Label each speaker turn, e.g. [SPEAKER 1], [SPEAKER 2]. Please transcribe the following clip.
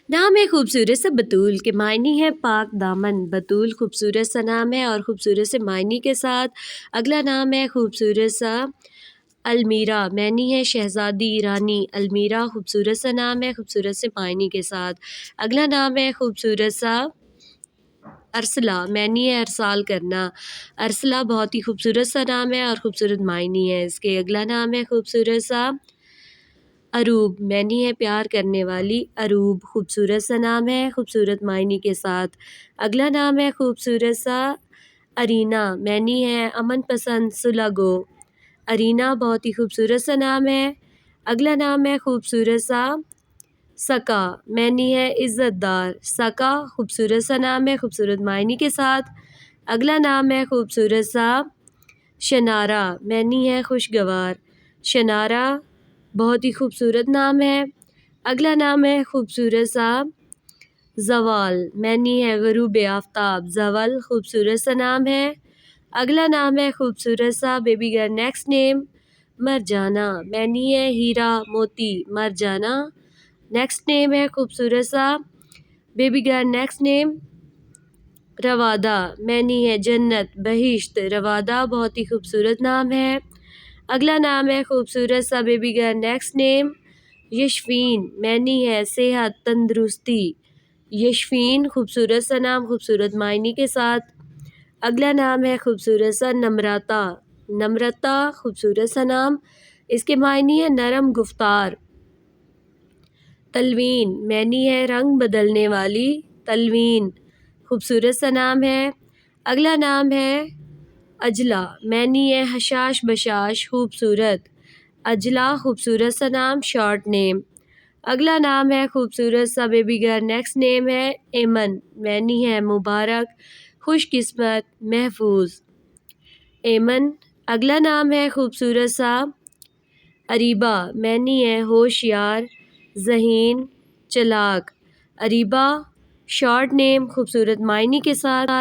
[SPEAKER 1] نام ہے خوبصورت سا بطول کے معنی ہے پاک دامن۔ بطول خوبصورت سا نام ہے اور خوبصورت سے معنی کے ساتھ۔ اگلا نام ہے خوبصورت سا المیرا، معنی ہے شہزادی رانی۔ المیرا خوبصورت سا نام ہے خوبصورت سے معنی کے ساتھ۔ اگلا نام ہے خوبصورت سا ارسلہ، معنی ہے ارسال کرنا۔ ارسلہ بہت ہی خوبصورت سا نام ہے اور خوبصورت معنی ہے اس کے۔ اگلا نام ہے خوبصورت سا اروب، معنی ہے پیار کرنے والی۔ اروب خوبصورت سا نام ہے خوبصورت معنی کے ساتھ۔ اگلا نام ہے خوبصورت سا ارینا، معنی ہے امن پسند صلح گو۔ ارینا بہت ہی خوبصورت سا نام ہے۔ اگلا نام ہے خوبصورت سا سکا، معنی ہے عزت دار۔ سکا خوبصورت سا نام ہے خوبصورت معنی کے ساتھ۔ اگلا نام ہے خوبصورت سا شنارہ، معنی ہے خوشگوار۔ شنارہ بہت ہی خوبصورت نام ہے۔ اگلا نام ہے خوبصورت سا زوال، معنی ہے غروب آفتاب۔ زوال خوبصورت سا نام ہے۔ اگلا نام ہے خوبصورت سا بیبی گرل نیکسٹ نیم مرجانہ، معنی ہے ہیرا موتی۔ مرجانہ نیکسٹ نیم ہے خوبصورت سا بیبی گرل نیکسٹ نیم روادہ، معنی ہے جنت بہشت۔ روادہ بہت ہی خوبصورت نام ہے۔ اگلا نام ہے خوبصورت سا بیبی گرل نیکسٹ نیم یشفین، معنی ہے صحت تندرستی۔ یشفین خوبصورت سا نام خوبصورت معنی کے ساتھ۔ اگلا نام ہے خوبصورت سا نمرتا۔ نمرتا خوبصورت سا نام، اس کے معنی ہے نرم گفتار۔ تلوین معنی ہے رنگ بدلنے والی۔ تلوین خوبصورت سا نام ہے۔ اگلا نام ہے اجلا، معنی ہے حشاش بشاش خوبصورت۔ اجلا خوبصورت سا نام شارٹ نیم۔ اگلا نام ہے خوبصورت سا بیبی گرل نیکسٹ نیم ہے ایمن، معنی ہے مبارک خوش قسمت محفوظ۔ ایمن اگلا نام ہے خوبصورت سا اریبہ، معنی ہے ہوشیار ذہین چلاک۔ اریبہ شارٹ نیم خوبصورت معنی کے ساتھ۔